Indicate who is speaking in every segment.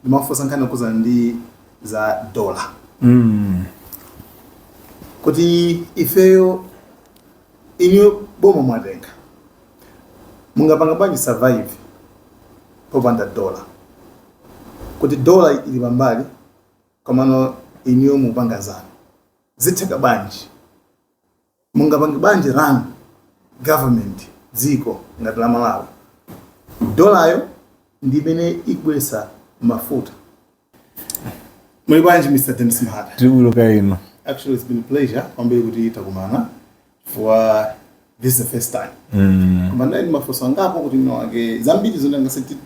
Speaker 1: ndimafusa nkhani kuza ndi za dola. Kuti ifeyo inyo boma mwatenga mungapanga bwanji survive popanda dola. Kuti dola ili pambali komano inyo mupanga zanu zitheka bwanji mungapanga bwanji run government dziko ngati la Malawi. Dolayo ndi imene ikubweretsa mafuta. Muli bwanji Mr. Dennis Mahata?
Speaker 2: Tibuluka ino.
Speaker 1: Actually, it's been a pleasure kwambiri kuti takumana for this is the first time. Kumana ni mafuso ngapo kuti nowake zambiri zonda ngaseti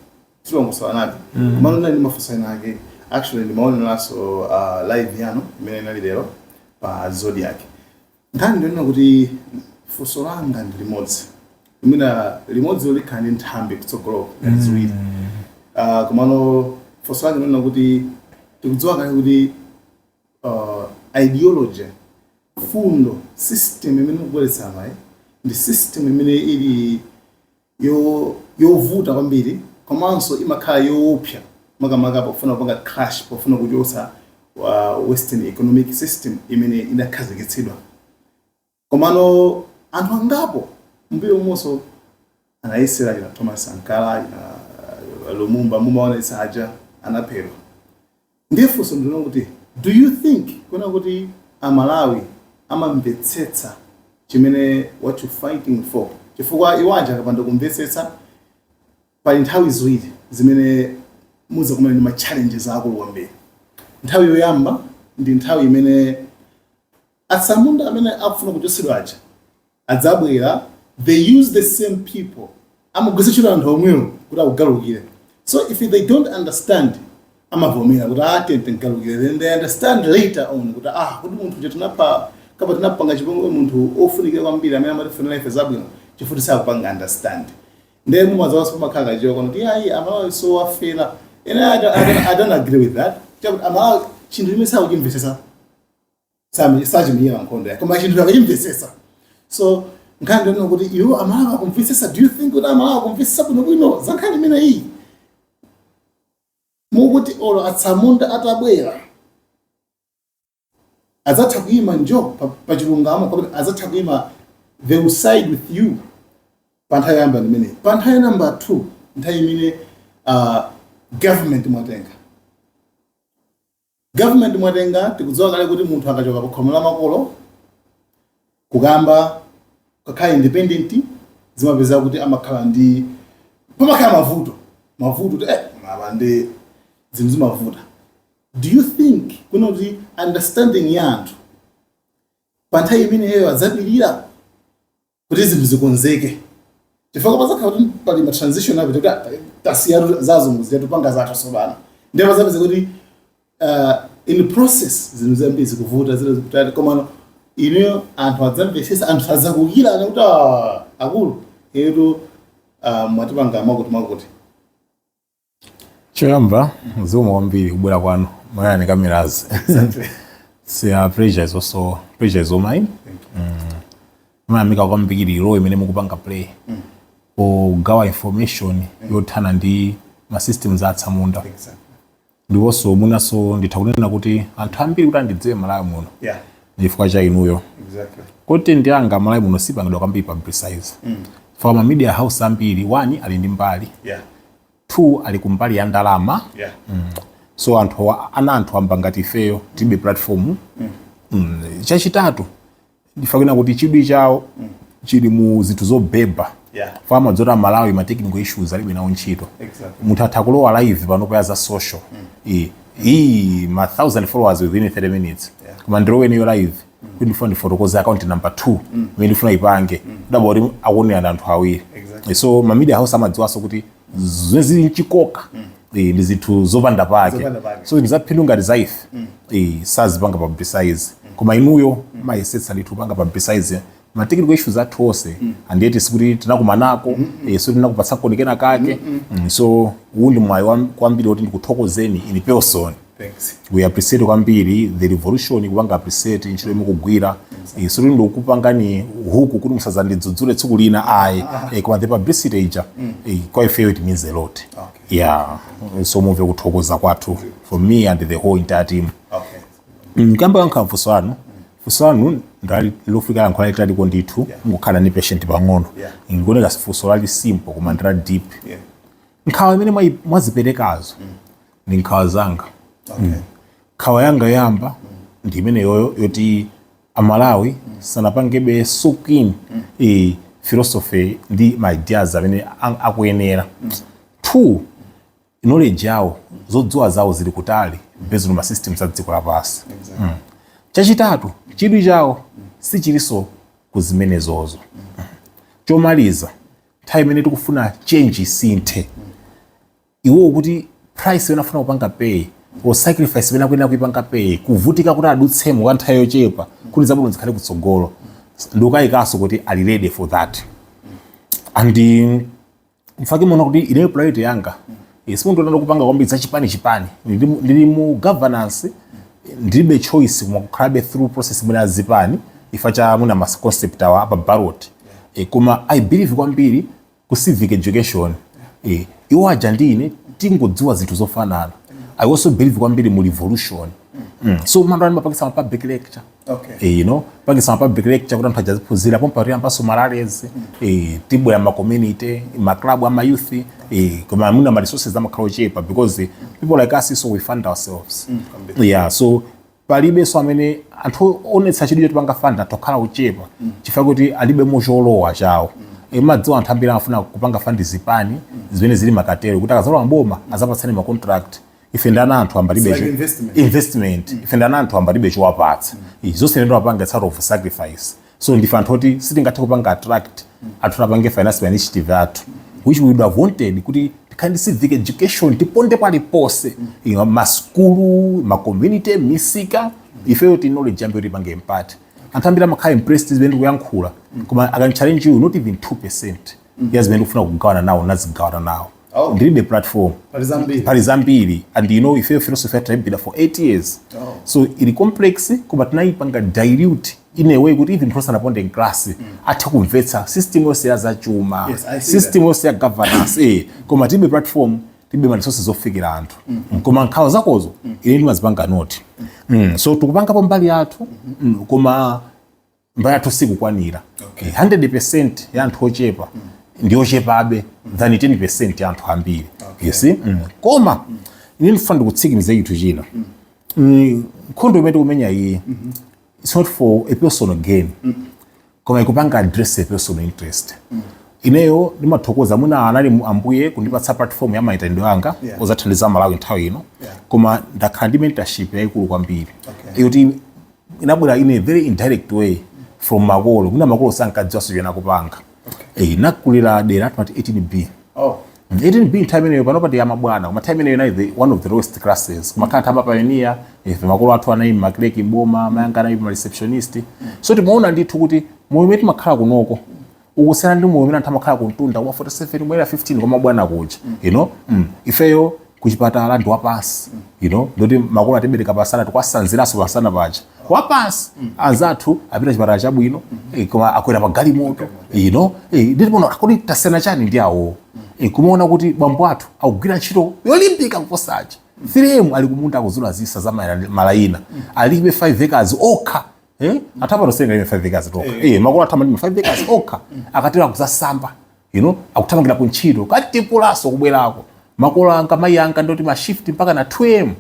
Speaker 1: tilongosowa nabi. Kumana ni mafuso nake actually ni maona naso live yano imene nali lero pa Zodiac. Ngani ndona kuti fuso langa ndi limodzi. Mina limodzi lolikani nthambi kutsogolo ngaziwiri. Kumano fuso langa ndona kuti tikudziwa kale kuti ideology fundo system imene kubweretsa amayi ndi system imene ili yovuta kwambiri komanso imakhala yoopsa makamaka pofuna kupanga crash pofuna kuchotsa western economic system imene inakhazikitsidwa. Komano anthu angapo mbiri umonso anayesera ina Thomas Sankara ina Lumumba mumaona isaja anaphedwa. Ndifunso ndino kuti do you think kuna kuti Amalawi amamvetsetsa chimene what you fighting for? Chifukwa iwanja akapanda kumvetsetsa pa nthawi ziwiri zimene muza kumene ndi ma challenges akulu kwambiri. Nthawi yoyamba ndi nthawi imene atsamunda amene akufuna kuchotsedwa aja adzabwera, they use the same people amagwiritsa anthu omwewo kuti akugalukire. So if they don't understand amavomera kuti atente ngalukire, then they understand later on kuti kuti munthu jetinapa kapa tinapanga chipongwe munthu ofunikira kwambiri amene amatifunira ife zabwino chifuti sakupanga understand. Ndiye mumazawaso pamakhala choko kuti Amalawi so wafela. And I don't agree with that. Amalawi chinthu chimene sakuchimvetsetsa sachimiyira nkhondo yake koma chinthu akachimvetsetsa. So nkhani ndino kuti iwo Amalawi akumvetsetsa. Do you think kuti Amalawi akumvetsetsa bwinobwino za nkhani imene iyi? Mukuti olo atsamunda atabwera azatha kuyima njo pa chilungamo kuti azatha kuyima they will side with you. Panthawi yamba ndimene. Panthawi number 2 nthawi imene government mwatenga tikudziwa kale kuti munthu akachoka pa khomo la makolo kukamba kakhala independent zimapeza kuti amakhala ndi pamakhala mavuto kuti mabande zinthu zimavuta. Do you think kuna kuti understanding ya anthu panthawi imeneyo adzapirira kuti zinthu zikonzeke? Chifukwa pazakhala kuti pali ma transition apo kuti tasiya zazungu zitupanga zathu sobana. Ndiye pazapeza kuti in the process zinthu zambiri zikuvuta zile zikutali komano ino anthu adzamvetsetsa anthu adzakukira nekuti akulu eto mwatipanga makuti
Speaker 2: choyamba zomwe kwambiri kubwera kwanu Malawian Cameras. Pleasure is also pleasure is all mine. Mayamika kwambiri role imene mukupanga play pogawa information yothana ndi ma systems atsamunda. Ndiwonso munaso ndithakunena kuti anthu ambiri kuti andidziwe Malawi muno chifukwa cha inuyo. Kuti ndiyanga Malawi muno sipangidwa kwambiri publicize. For ma media house ambiri, 1 ali ndi mbali, 2 ali kumbali ya ndalama. So anthu amba ngati ifeyo tibe platform. Chachitatu ndifakwena kuti chidwi chawo chili mu zinthu zobeba. Fama dzota Malawi ma technical issues alibe nawo ntchito. Munthu atha kulowa live panopo za social. Ma 1000 followers within 30 minutes. Koma ndirowe niyo live kuti ndifuna fotokoza account number 2 imene ndifuna ipange dabori aone anthu awiri. So ma media house amadziwaso kuti zezi nchikoka ndi zinthu zopanda pake. So ndizaphilunga ngati zaife sazipanga publicize. Koma inuyo mayesetsa litupanga publicize ma technical issues athu onse andiyeti sikuti tinakumanako so tinakupatsa konekena kake. So undi mwayi kwambiri kuti ndikuthokozeni in person
Speaker 1: Thanks.
Speaker 2: We appreciate kwambiri the revolution kupanga appreciate ntchito mukugwira. So ndo kupangani huku kuti musazandidzudzule tsiku lina koma the publicity ija kwa ife it means a lot.
Speaker 1: Okay.
Speaker 2: Yeah. So muve kuthokoza kwathu for me and the whole entire team.
Speaker 1: Okay.
Speaker 2: Mkamba wankamfuso wanu fusanu ndali lofika lankhwala litali ndithu ngokhala ni patient pang'ono ngone kasifuso lali simple koma ndira deep nkhawa imene mwaziperekazo ndi nkhawa zanga. Nkhawa yanga yamba ndi imene yoyo yoti Amalawi sanapangebe soaking philosophy ndi my ideas amene akuyenera. 2 knowledge yawo zodziwa zawo zili kutali based on my systems adziko lapasi. Chachitatu chidwi chawo sichiliso kuzimenezozo. Chomaliza nthawi imene tikufuna change isinthe iwo kuti price yonafuna kupanga pay or sacrifice imene akuyenera kuipanga pay kuvutika kuti adutsemo kwa nthawi yochepa kuti zabwino zikhale kutsogolo ndikayikaso kuti ali ready for that. And mfake muona kuti ine priority yanga simuntu ndona kupanga kwambiri chipani ndili mu governance ndilibe choice kumakukhalabe through process imene azipani ifacha muna mas concept awa apa ballot koma I believe kwambiri ku civic education iwo aja ndine tingodziwa zinthu zofanana. I also believe kwambiri mu revolution. So mandani mapakisa public lecture. You know, pakisa public lecture kuti anthu ajaziphunzira pompa kuti ampaso malares tibwe ya ma community ma club ama youth koma muna ma resources ama kalochepa because people like us so we fund ourselves. So palibe so amene anthu onetsa chidwi choti panga tokhala uchepa chifukwa kuti alibe mocholowa chawo. Madziwa anthu ambiri afuna kupanga fund zipani zimene zili makatero kuti akazalowa mboma azapatsane ma contract ife ndana anthu ambalibe investment ife ndana anthu ambalibe chiwapatsa zonse ndo apanga sort of sacrifice. So ndife anthu oti sitingathe kupanga attract anthu apange finance initiative athu which we would have wanted kuti kind of civic education tiponde pali pose ma school ma community misika ife yoti knowledge ambe yoti pange impact. Anthu ambiri amakhala impressed zimene kuyankhula koma akan challenge you not even 2% yazimene kufuna kugawana nawo nazigawana nawo. Ndilibe platform pali zambiri and you know ife philosophy yatayibida for 8 years. So ili complex koma tinaipanga dilute in a way kuti even person aponde class athe kumvetsa system yonse ya zachuma system yonse ya governance koma tilibe platform tilibe ma resources zofikira anthu koma nkhawa zakozo ine ndimazipanga noti. So tukupangapo mbali yathu koma mbali yathu sikukwanira. 100% ya anthu ochepa ndiyo chepabe than 10% ya anthu ambiri. You see? Koma ine ndifuna kutsikimiza chinthu china nkhondo imene tikumenya iyi it's not for a personal gain koma ikupanga address a personal interest. Ineyo ndimathokoza muna anali ambuye kundipatsa platform ya maitendo anga ozathandiza Malawi nthawi ino koma ndakhala ndi mentorship yayikulu kwambiri yoti inabwera in a very indirect way from makolo kuna makolo sankadziwa sojena kupanga nakulira dera at 18B. 18B time ineyo panopati ya mabwana koma time ineyo na one of the lowest classes koma kana tamba pioneer makolo athu anayi makleki mboma mayanga anayi ma receptionist. So timaona ndithu kuti moyo wetu makhala kunoko ukusana ndi moyo anthu amakhala kuntunda kwa 47 mwera 15 koma bwana kuja you know ifeyo kuchipatala ndi wapansi you know ndoti makolo atibereka pasana tukwasanziraso pasana paja wapansi anzathu apita chipatala chabwino koma akwera magali moto you know nditipona kodi tasena chani ndi awo kumaona kuti bambo athu akugwira ntchito yolimbika kuposaje. 3M ali kumunda akuzula zisa za malayina alibe 5 acres okha atapa tosenga ime 5 acres okha makolo atama ndi 5 acres okha akatera kuzasamba you know akuthamangira ku ntchito kati pulaso kubwerako makolo anga mayi anga ndoti ma shift mpaka na 2M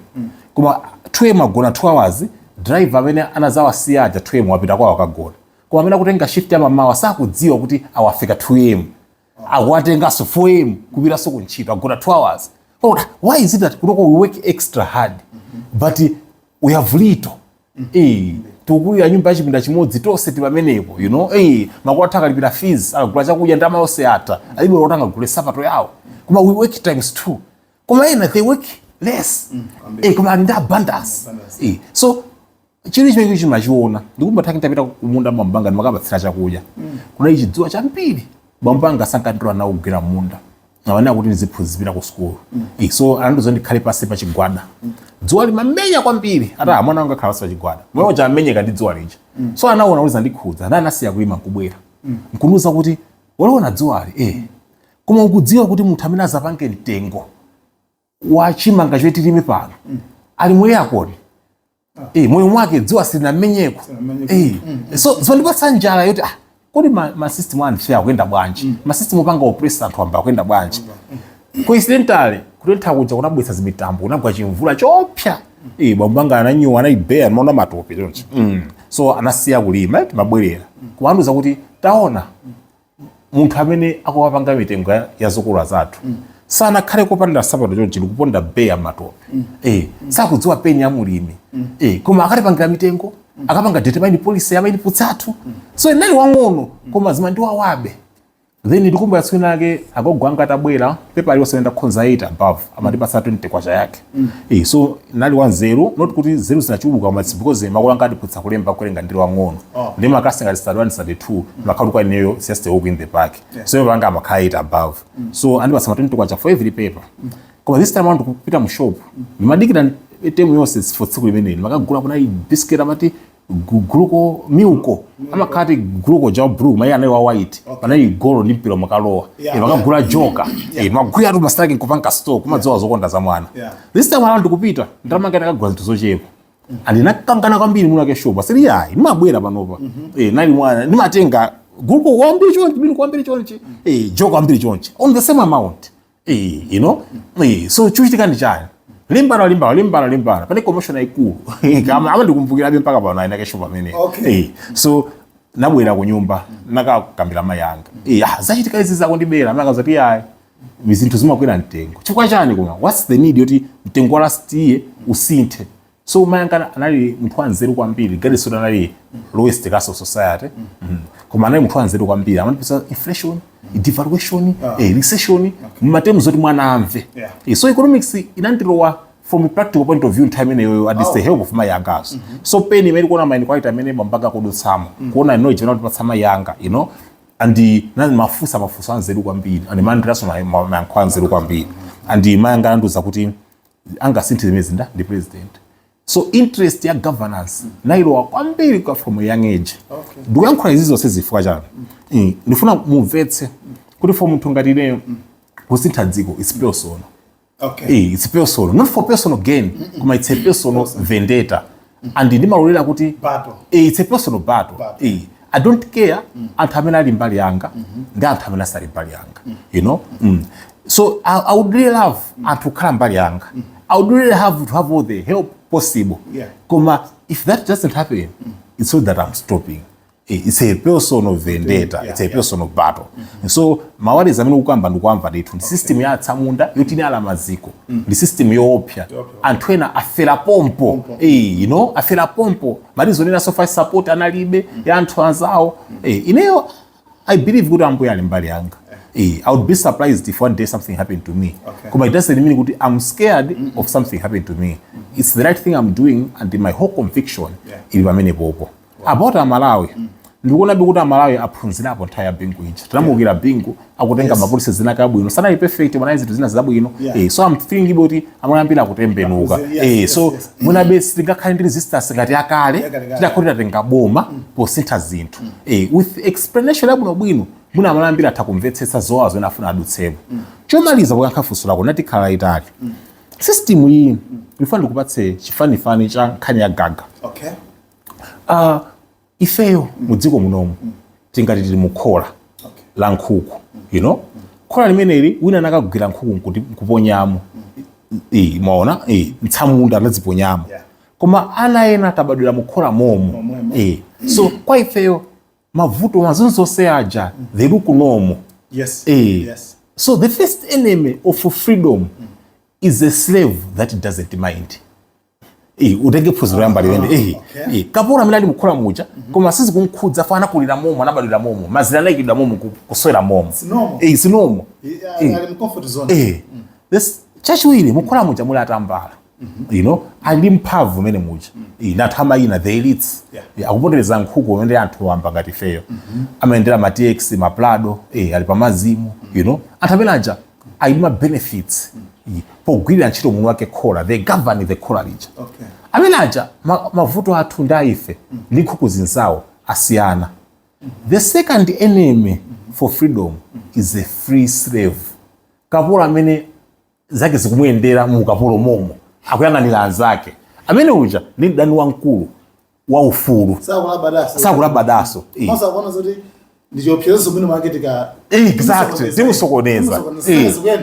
Speaker 2: koma 2M agona 2 hours driver amene anazawasiya aja 2M wapita kwawo akagona koma amene akutenga shift ya mamawa sakudziwa kuti awafika 2M awatengaso 4M kupitaso ku ntchito agona 2 hours. Why is it that we work extra hard but we have little tukulira nyumba yachipinda chimodzi tonse tipamenepo you know makolo athu akalipira fees akagula chakudya ndama yonse ata alibe lotanga kugule sapato yawo koma we work times 2 koma ena they work less koma ndi abundance so chiri chimene chimachiona ndikumba thaki tapita kumunda mwambanga ndimakabatsira chakudya kuna ichidziwa chambiri bambanga sankandira nawo kugera munda nawana kuti ndiziphunzira ku school so anandozo ndikhale pasi pa chigwada dzuwa limamenya kwambiri ata mwana wanga khala sachigwada moyo chamenyeka ndi dzuwa lija so anaona uliza ndikhudza na anasiya kulima nkubwera nkunuza kuti waliona dzuwali koma ukudziwa kuti munthu amene azapange mtengo wa chimanga chotilime pano ali moyo yakoni moyo mwake dzuwa silinamenyeko so ndipatsa njala yoti kodi ma system andife akuyenda bwanji ma system opanga oppress anthu amba akuyenda bwanji coincidentally kutentha kuja kunabwesa zimitambo kunagwa chimvula chopya bwambanga ananyuwa anayibeya maona matope chonchi so anasiya kulima timabwerera kumanduza kuti taona munthu amene akupanga mitengo ya zokolola zathu sana khale kopanda sapato chonchi likuponda beya matope sakudziwa peni ya mulimi koma akatipangira mitengo akapanga determine policy ya inputs athu so inali wang'ono koma zima ndi wawabe then ndikumba yatswina yake akogwanga tabwera pepa ali wasenda khonza 8 above amatipasa 20 kwacha yake so nali 10 not kuti zero zinachuluka koma because makolanga adiputsa kulemba kulenga ndiri wang'ono ndi makasi ngati start 1 start 2 makhaluka ineyo just walk in the park so panga amakhala 8 above so andipasa 20 kwacha for every paper koma this time around kupita mu shop ndimadikira temu yonse for tsiku limeneli makagula kuna biscuit amati gluko milko amakati gluko ja blue maya anayi wa white anayi gold ndi mpilo makalowa makagula joka magwira tu masitaki nkupanga store kumadzowa zokonda za mwana this time around kupita ndamanga nakagula zinthu zochepa andinakangana kwambiri muno ke shop asiri yayi nimabwera panopa nali mwana nimatenga gluko wambiri chonchi bili kwambiri chonchi joka wambiri chonchi on the same amount you know so chuchitika ndi chani limbana pane commotion aikulu kama ama ndikumbukira mpaka pano aina kesho pamene so nabwera ku nyumba nakakambira mayanga zachitika izi zako ndibera manga zati yayi mizinthu zimakwera mtengo chifukwa chani koma what's the need yoti mtengo wa last year usinthe so mayanga anali munthu wanzeru kwambiri gadiso anali lowest class of society koma anali munthu wanzeru kwambiri amanipisa inflation devaluation recession mumatemu zoti mwana amve so economics inandilowa from a practical point of view time ineyo at the help of mayangas so peni imene kuona maini kwaita amene mambanga kudutsamo kuona ino ichena kuti patsama yanga you know and nani mafusa anzeru kwambiri and mandiraso mayankho anzeru kwambiri and mayanga anduza kuti angasinthe zimezinda ndi president so interest ya governance nailowa kwambiri kwa from a young age ndikuyankhula izi zonse zifukwa chani ndifuna mumvetse kuti for munthu ngati ineyo kusintha dziko is personal it's personal not for personal gain koma it's a personal vendetta and ndimalolera kuti it's a personal battle I don't care anthu amene ali mbali yanga ndi anthu amene asali mbali yanga you know so I would really love anthu kukhala mbali yanga I would really have to have all the help possible koma if that doesn't happen it's not that I'm stopping it's a personal vendetta it's a personal battle so mawali zamene ukamba ndikwamva ndithu system ya tsamunda yoti ni ala maziko ndi system yoopya anthu ena afera pompo you know afera pompo malizo nena so far support analibe ya anthu anzawo ineyo I believe kuti ambuye ali mbali yanga I would be surprised if one day something happened to me koma it doesn't mean kuti I'm scared of something happening to me it's the right thing I'm doing and my whole conviction ili pamene popo about Malawi ndikuona bikuti Malawi aphunzirapo nthawi bingu ija tinamukira bingu akutenga mapolisi zinaka bwino sana perfect mwana izi zina zabwino so I'm thinking about amayambira kutembenuka so muna base tingakhale ndi resistance ngati yakale tidakhotera tenga boma posintha zinthu with explanation yabwino bwino muna amayambira atakumvetsetsa zowazo ena afuna adutsepo chomaliza kuyankha funso lako nati khala itali system iyi ndifuna ndikupatse chifanifani cha nkhani ya gaga ifeyo mudziko munomu tingati tili mukhola la nkhuku you know khola limeneli wina nakagwira nkhuku kuti kuponyamo maona mtsamunda anadziponyamo koma ana ena tabadwira mukhola momo so kwa ifeyo mavuto mazonse aja they look normal so the first enemy of freedom is a slave that doesn't mind utenge phuziro yamba liwende kapora milali mukhola muja koma sisi kunkhudza fana kulira momo anabadwira momo mazira naikidwa momo kuswera momo sinomo
Speaker 1: ali comfort zone
Speaker 2: this chachiwiri mukhola muja muli atambala you know ali mphamvu mene muja nathama ina the elites akupondereza nkhuku wende anthu wamba ngati feyo amaendera ma TX ma Prado ali pamazimu you know anthu amenaja ali ma benefits pogwirira ntchito munthu wake khola, they govern the khola lija.
Speaker 1: Okay.
Speaker 2: Amene aja mavuto athu ndi aife ndi nkhuku zinzawo asiyana. The second enemy for freedom is a free slave. Kapolo amene zake zikumuyendera mu kapolo momo akuyang'anira anzake. Amene uja ndi mdani wamkulu wa ufulu. Sakulaba daso.
Speaker 1: Masa kuona zoti ndichopyezo mwini market ka
Speaker 2: exactly timusokoneza.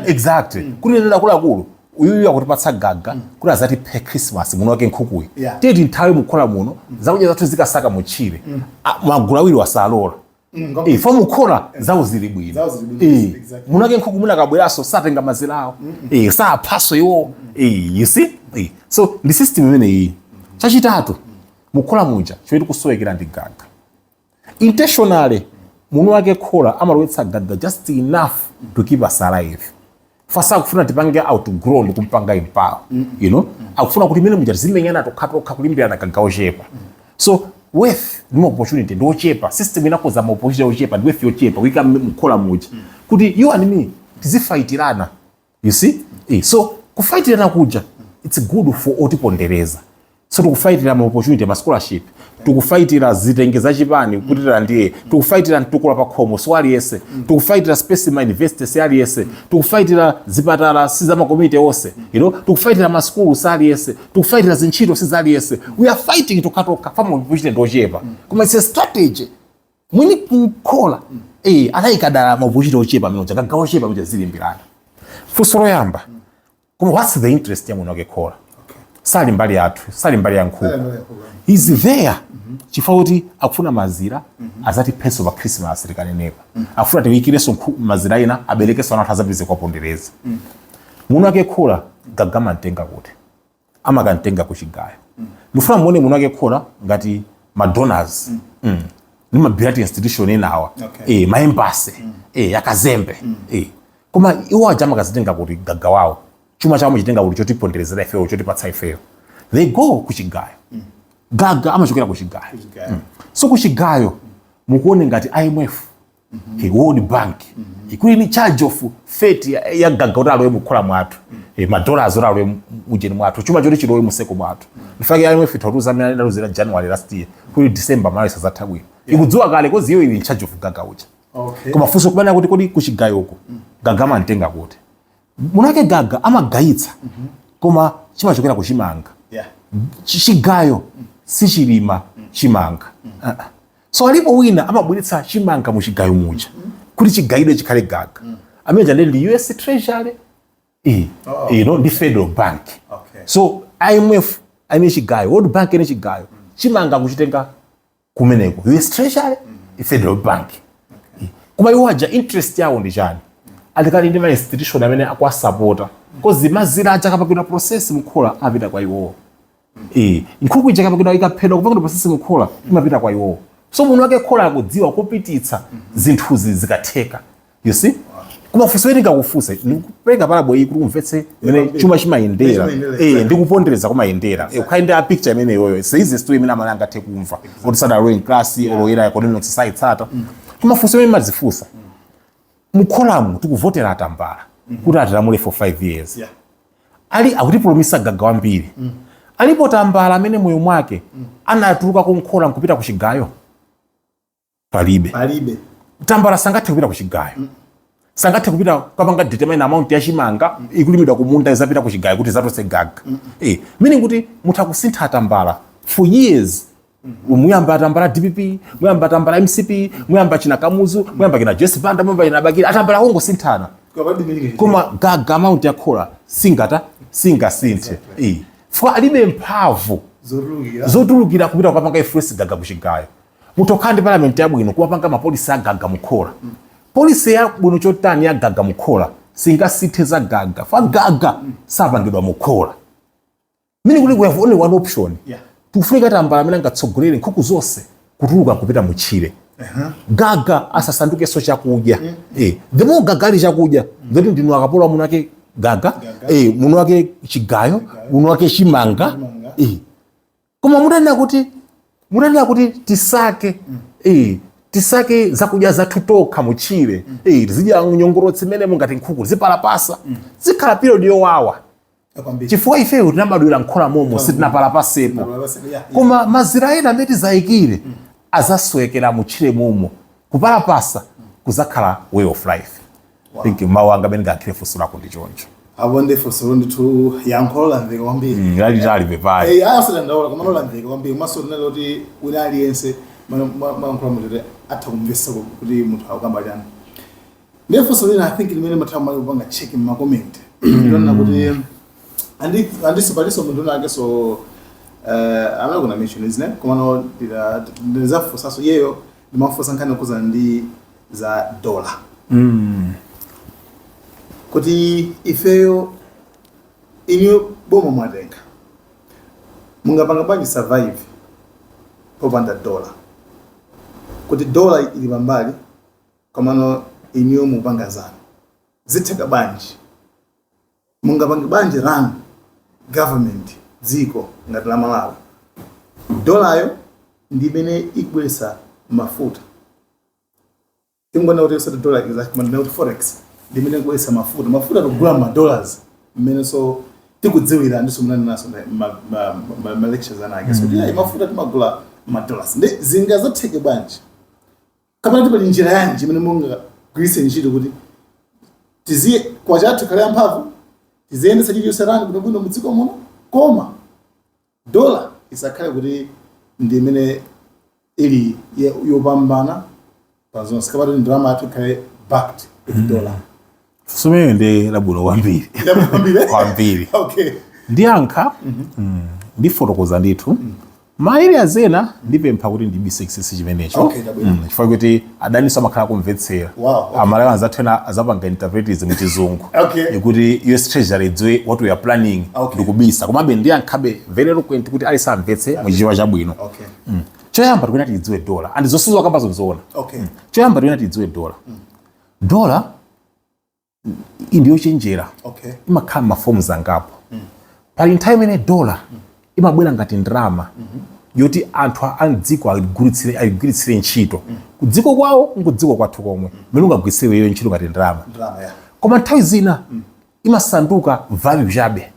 Speaker 2: Exactly. Kunenera kulakulu uyuya kutipatsa gaga kuti azatipe Christmas muno wake nkhukuyi. Tiyeti nthawi mukhola muno zakudya zathu zikasaka muchire. Magulu awiri wasalola. Fo mukhola zawo zili bwino. Muno wake nkhuku muna kabweraso satenga mazirawo. Sa paso iwo. You see? So the system imene iyi. Chachitatu mukhola muja choiti kusowekera ndi gaga. Intentionally muno wake khola amalowetsa gaga just enough to keep us alive. Fasa kufuna tipange outgrow ndikumpanga empower, you know? Akufuna kuti mene muja zimenyana tokhatoka kulimbirana kagawo chepa. So with no opportunity ndo chepa, system inakoza ma opportunity chepa, with your chepa wika mukhola muja. Kuti you and me tizifaitirana. You see? So kufaitirana kuja it's good for otipondereza. So tukufightira ma opportunity ma scholarship, tukufightira zitengeza chipani kutira ndiye, tukufightira ntukula pa khomo swali yese, tukufightira specimen university swali yese, tukufightira zipatala siza ma community wose, you know, tukufightira ma school swali yese, tukufightira zinchito sizali yese. We are fighting tukatoka fama opportunity ndojepa. Kuma it's a strategy. Mwini kukola anayikadala ma opportunity ochepa minoja kagawo chepa mija zilimbirana. Fusoro yamba. Kuma what's the interest ya muno gekola? Sali mbali yathu, sali mbali ya nkhuku. He's there. Chifauti akufuna mazira azati peso ba Christmas likanenepa. Akufuna tiwikireso mazira ina abelekeso ana tazabize kwa pondereza. Muno akekhola gagama ntenga kuti. Amakantenga kuchigayo. Mufuna muone muno akekhola ngati ma donors. Ni ma birati institution enawa. Ma embassy. Yakazembe. Koma iwo ajama kazitenga kuti gagawawo. Chuma chawo chitenga kuti chotiponderezera ifeyo chotipatsa ifeyo. They go kuchigayo. Gaga amachokera kuchigayo. So kuchigayo mukuone ngati IMF, World Bank, ikuli ni charge of fate ya gaga utalowe mukhola mwathu. Madollars utalowe mujeni mwathu. Chuma choti chilowe museko mwathu. Nifake IMF itaruza mina naluzira January last year. Kuli December March zathabwino. Ikudziwa kale kozi iyo ili in charge of gaga uja. Koma funso kubana kuti kodi kuchigayo uko. Gaga mantenga kuti. Munake gaga amagayitsa koma chimachokera kuchimanga. Chigayo sichilima chimanga. So alipo wina amabweretsa chimanga muchigayo muja kuti chigayidwe chikhale gaga. Amene ndi US Treasury ndi Federal Bank. So IMF ane chigayo, World Bank ane chigayo, chimanga kuchitenga kumeneko US Treasury, Federal Bank. Koma iwo aja interest yawo ndi chani? Alikali ndi ma institution amene akwa supporta kozi mazira acha kapakira process mukhola apita kwa iwo. Nkhuku ija kapakira ikaphedwa kupakira process mukhola imapita kwa iwo. So munthu wake khola akudziwa kupititsa zinthuzi zikatheka. You see? Kuma funso eni ngakufunsa ndikupereka parabo iyi kuti umvetse mene chuma chimayendera. Ndikupondereza kumayendera. Ukhaenda picture imene iyoyo. Seize story imene amene angathe kumva. Otisada rowing class oloyera economic society tsata. Kuma funso eni madzifunsa. Mukholamu tikuvotera atambala kuti atilamule for 5 years. Ali akutipromisa gaga wambiri. Alipo tambala amene moyo mwake anatuluka kumkhola kupita kuchigayo. Palibe. Tambala sangathe kupita kuchigayo. Sangathe kupita kapanga determine amount ya chimanga ikulimidwa kumunda izapita kuchigayo kuti zatose gaga. Meaning kuti muthakusintha atambala for years. Muyamba atambala DPP, muyamba atambala MCP, muyamba china Kamuzu, muyamba kina Jesse Banda, muyamba ina Bakira, atambala hongo sinthana. Koma gaga amount ya khola singa sinthe. Fwa alibe mpavu zotulukira kupita kupanga ifresi gaga kuchigayo. Mutokande parliament yabwino kuwapanga mapolisi agaga mukhola. Polisi ya bwino chotani ya gaga mukhola singa sinthe za gaga. Fwa gaga sapangidwa mukhola. Meaning kuti we have only one option. Tufunika tambala amene ngatsogolere nkhuku zonse kutuluka kupita muchire. Gaga asasanduke so chakudya. The more gaga ali chakudya, ngati ndinu akapola muno ake gaga, muno ake chigayo, muno ake chimanga. Koma mutanena kuti tisake tisake zakudya zathu tokha muchire tizidya nyongoro zimene mungati nkhuku zipalapasa zikhala period yowawa chifukwa ifeyo tinabadwira nkhola momo sitinapalapasepo koma mazira ena amene tizayikire azaswekera muchire momo kupalapasa kuzakhala way of life. Think mawu anga amene ngakhire funso lako ndi choncho
Speaker 1: abonde funso nditu yankhola ndike kwambiri
Speaker 2: yalitali pepayi
Speaker 1: asadandaula koma nolandike kwambiri maso linaloti uli aliyense mankhula mutete atha kumvesa kuti munthu akukamba chani ndiye funso lina I think limene mathawa mali kupanga check in comment ndona kuti andisipaliso munthu nake so I'm not gonna mention his name koma no ndizafunsa so yeyo ndimafunsa nkhani kuza ndi za dollar kuti ifeyo inyo boma mwatenga mungapanga bwanji survive popanda dollar kuti dollar ili pambali komano inyo mupanga zanu zitheka bwanji mungapanga bwanji run government dziko ngati la Malawi dollar yo ndi imene ikubweretsa mafuta tingona kuti usati dollar is like forex ndimene kuwesa mafuta togula ma dollars mmene so tikudziwira ndiso munani naso ma lectures anake so yeah mafuta timagula ma dollars ndi zingazatheke bwanji kapena tipali njira yanji imene munga gwise ntchito kuti tiziye kwa chathu kale amphamvu tiziyendesa chilichonse kuno mudziko muno koma dollar isakhale kuti ndi imene ili yopambana pazonse kapena ndalama yathu ikhale backed with dollar.
Speaker 2: Sumene ndi labulo kwambiri kwambiri
Speaker 1: okay
Speaker 2: ndiyankha ndifotokoza ndithu maere azena ndipempha kuti ndibise excess chimenecho chifukwa kuti adaniso amakhala kumvetsera amalawi anzathena azapanga interpreters muchizungu kuti US Treasury idziwe what we are planning ndikubisa komabe ndiyankhabe very eloquent kuti alisamvetse muchichewa chabwino choyamba tikunati idziwe dollar and zosuzwa kamba zonzona choyamba tikunati idziwe dollar indiyo chenjera imakhala maforms angapo pali nthawi imene dollar imabwera ngati ndrama yoti anthu andziko aligwiritsire ntchito kudziko kwawo nkudziko kwathu komwe mmene ungagwiritsire iyo ntchito ngati ndrama koma nthawi zina imasanduka value chabe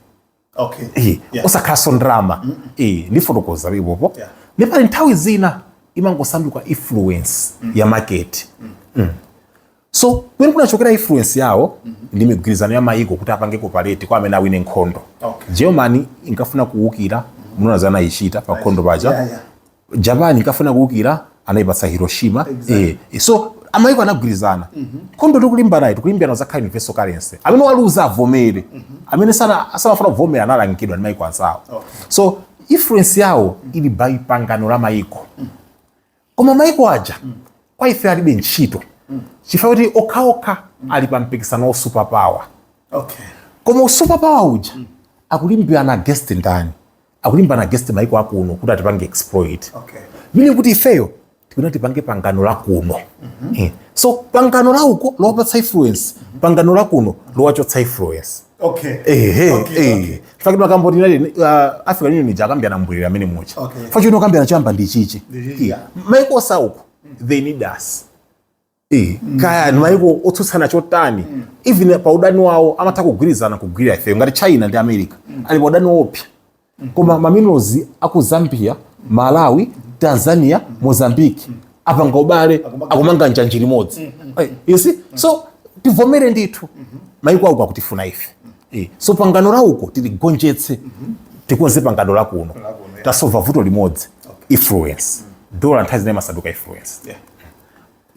Speaker 2: osakhalanso ndrama ndifotokoza ipopo ndi pali nthawi zina imangosanduka influence ya market so pene kunachokera influence yawo ndi migwirizano ya mayiko kuti apange cooperate kwa amene awine nkhondo Germany inkafuna kuwukira munoona zanayichita pa nkhondo paja Japan inkafuna kuwukira anayipatsa Hiroshima so amayiko anagwirizana nkhondo tikulimbana zakhala universal currency amene waluza avomere amene samafuna kuvomera analangidwa ndi mayiko anzawo so influence yawo ili by pangano la mayiko koma mayiko aja kwa ife alibe ntchito chifukwa kuti okhaokha ali pa mpikisano wa superpower koma superpower uja akulimbirana against ndani akulimbana against mayiko akuno kuti atipange exploit mili kuti ifeyo tikuna tipange pangano la kuno so pangano la uko lowapatsa influence pangano la kuno lowachotsa influence fakidwa kambo tinali African Union ija akambiyana mbwirira amene mucha fakidwa akambiyana chamba ndi chichi mayiko osauko they need us kaya mayiko otsutsana chotani even pa udani wawo amatha kugwirizana kugwirira ifeyo ngati China ndi America ali pa udani wopya koma maminozi aku Zambia, Malawi, Tanzania, Mozambique apanga ubale akumanga njanji limodzi you see so tivomere ndithu mayiko ako akutifuna ife so pangano la uko tiligonjetse tikonze pangano la kuno tasolva vuto limodzi influence dollar nthawi zina imasanduka influence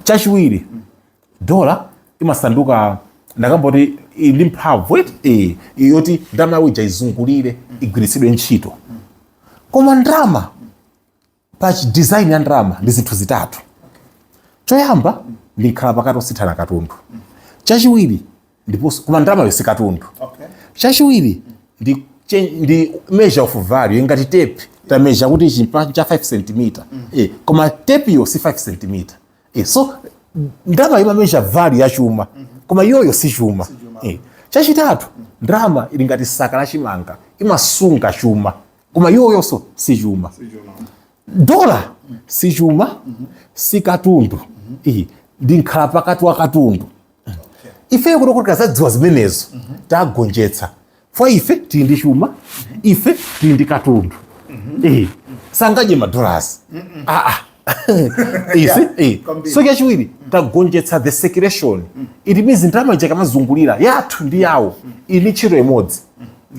Speaker 2: chachiwiri dollar imasanduka ndakamboti ili mphamvu yoti ndalama yawo ija izungulire igwiritsidwe ntchito koma ndalama pa design ya ndalama ndi zinthu zitatu choyamba ndikhala pakati osithana katundu chachiwiri ndiponso koma ndalama yonse katundu chachiwiri ndi measure of value ingati tape ta measure kuti chimpa cha 5 cm koma tape yo si 5 cm so ndalama ima measure value ya chuma koma yoyo si chuma chachitatu ndalama ili ngati saka la chimanga imasunga chuma koma yoyonso si chuma dollar si chuma si katundu ndi nkhala pakati wa katundu ife kuti kazadziwa zimenezo tagonjetsa fwa ife tili ndi chuma ife tili ndi katundu sangadye madolars so chachiwiri tagonjetsa the circulation it means ndalama ija kamazungulira yathu ndi yawo ili ntchito imodzi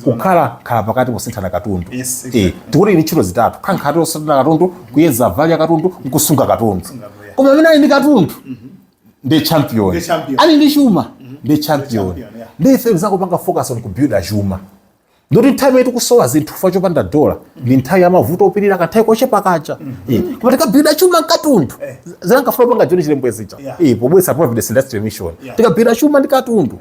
Speaker 2: kukhala pakati posinthana katundu tikuti ili ntchito zitatu khankhati osinthana katundu kuyeza vali ya katundu nkusunga katundu koma amene ali ndi katundu ndi champion ali ndi chuma ndi champion ndi ife zakupanga focus on kubuilda chuma ndoti nthawi yetu kusowa zinthu fa chopanda dola ndi nthawi ya mavuto opirira kanthawi kochepa kacha koma tikabuilda chuma katundu zinankafuna panga joni chilembwezi cha pobwesa providence industrial mission tikabuilda chuma ndi katundu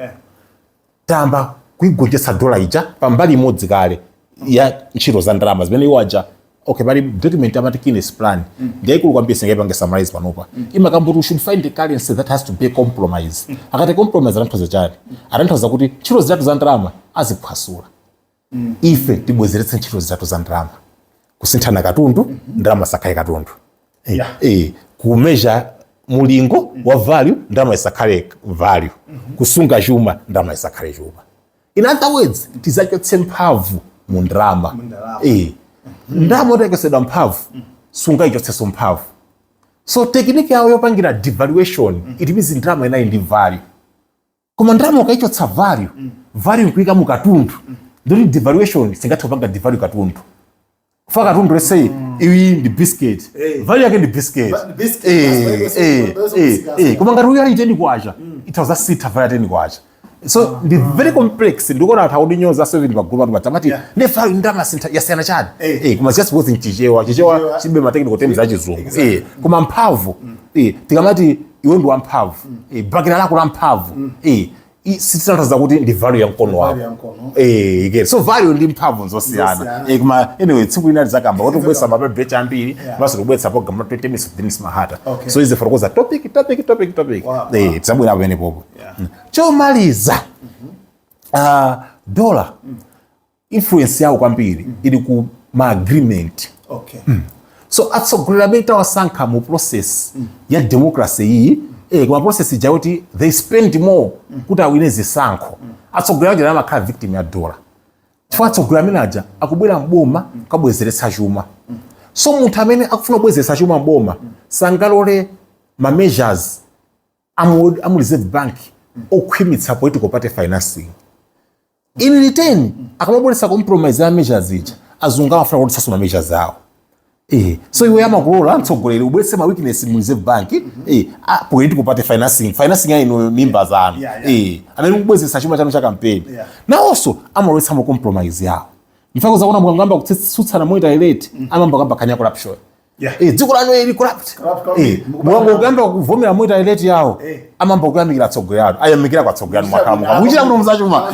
Speaker 2: tamba kuigonjetsa dola ija pambali imodzi kale ya ntchito za ndalama zimene iwaja pali document amati Keynes plan ndiyayikulu kwambiri singayipanga summarize panopa imakambuti we should find a currency that has to be a compromise akati compromise atanthauza chani atanthauza kuti ntchito zitatu za ndalama aziphwasula ife tibwezeretse ntchito zitatu za ndalama kusinthana katundu ndalama sakhale katundu kumeasure mulingo wa value ndalama isakhale value kusunga chuma ndalama isakhale chuma in other words tizachotse mphamvu mu ndalama ndalama utaikosedwa mphamvu sunga ichotseso mphamvu so tekiniki yawo yopangira devaluation it means ndalama inayi ndi value koma ndalama ukaichotsa value nkuika mu katundu ndoti devaluation singathe kupanga devalue katundu kufa katundu let's say iwi ndi biscuit value yake ndi biscuit koma ngati uyo ali teni kwacha itauza sitha value teni kwacha so ndi very complex ndikona atha kudinyoza 7 magulu atu batamati ne value ndalama yasiyana chani koma just both chichewa chibe ma technical terms achizungu koma mphamvu tikamati iwe ndi wamphamvu bakira lako la mphamvu sitanthauza kuti ndi value ya mkono wako so value ndi mphamvu zosiyana koma anyway tsiku linali zakamba kuti kubwesa mapebecha ambiri maso kubwesa program la 20 minutes with Dennis Mahata so ize for kuza topic tsabwera pene popo chomaliza dollar influence yawo kwambiri ili ku ma agreement so atsogolera beta wasankha mu process ya democracy iyi kwa process ija kuti they spend more kuti awine zisankho atsogolera kuti amakhala victim ya dollar chifukwa atsogolera amene aja akubwera mboma kabwezeretsa chuma so munthu amene akufuna kubwezeretsa chuma mboma sangalole ma measures amu reserve bank okhwimitsa political party financing in return akamabweretsa compromise ya measures ija azungu amafuna kuti ma measures awo so iwe yamakulola mtsogoleri ubwetse ma weakness mu reserve bank political party financing ya ino mimba zanu amene ubwezesa chuma chanu cha campaign na also amalowetsa mo compromise yawo mfako zaona mukangamba kutsutsana monetary rate amamba kamba kanya corruption dziko lanu ili corrupt mwango kugamba kuvomera monetary rate yawo amamba kuyamikira tsogoleri yawo ayamikira kwa tsogoleri mwakhamuka muchira kuti muzachuma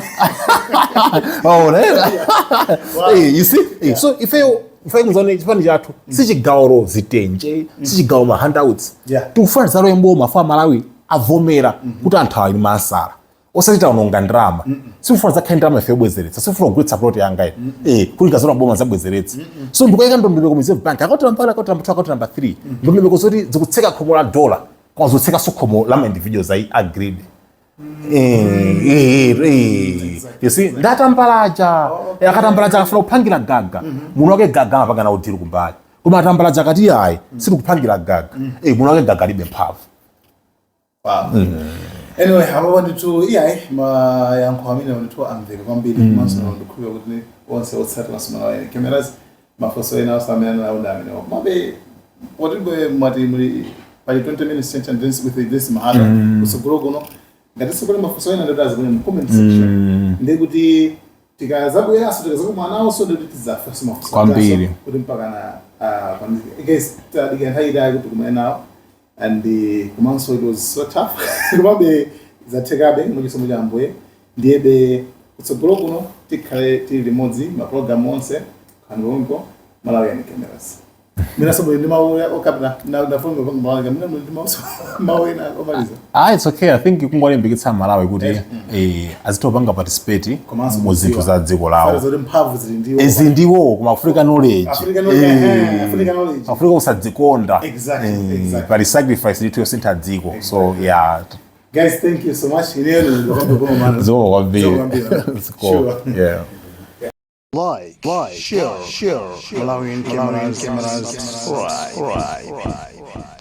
Speaker 2: you see so ife ngizone chifani chathu sichigawo zitenje sichigawo ma handouts tikufuna zalo emboma fa Malawi avomera kuti anthu ali masala osachita unonga ndalama sikufuna zakhala ndalama ife yobwezeretsa sikufuna kugwiritsa plot yanga kuti kazona boma zabwezeretsa so ndikuyika ndondomeko mu reserve bank akoti nambala akoti number 3 ndondomeko zoti zikutseka khomo la dollar kwa zotseka sokhomo la individuals ai agreed you see ndatambalaja akatambalaja afuna kupangira gaga muno wake gaga amapanga na udiri kumbali koma atambalaja akati yayi siri kupangira gaga muno wake gaga libe mphamvu
Speaker 1: anyway haba nditu iyayi yankho amene nditu amveke kwambiri maso ndikhuya kuti onse otsatira na Malawian Cameras mafoso ena osamena na udamene mabe watibe mati muri pali 20 minutes sentence with this Mahata usogologono ngati sikole mafoso ena ndodazi kwenye comment section ndekuti tikazabwera so tikazakumana so ndoti tizafa mafoso
Speaker 2: kwambiri
Speaker 1: kuti mpaka na kwambiri guys tadiga haida kuti kumena and the kumanso it was so tough kubabe zatekabe muliso mujamboye ndiyebe utsogologono tikhale tili limodzi ma program onse kanongo Malawian Cameras Mina sababu ndi mawu okapita na phone kwa Malawi mina ndi mawu ena omaliza.
Speaker 2: It's okay. I think kungolimbikitsa Malawi kuti azitopanga participate mu zinthu za dziko lawo.
Speaker 1: Farizo mphamvu zili ndiwo.
Speaker 2: Ezindiwo kuma African knowledge.
Speaker 1: African knowledge.
Speaker 2: Africa usadzikonda.
Speaker 1: Exactly.
Speaker 2: But sacrifice little senta dziko. So yeah.
Speaker 1: Guys, thank you so much.
Speaker 2: Sure. Yeah.
Speaker 3: Like, share, Malawian Cameras, right.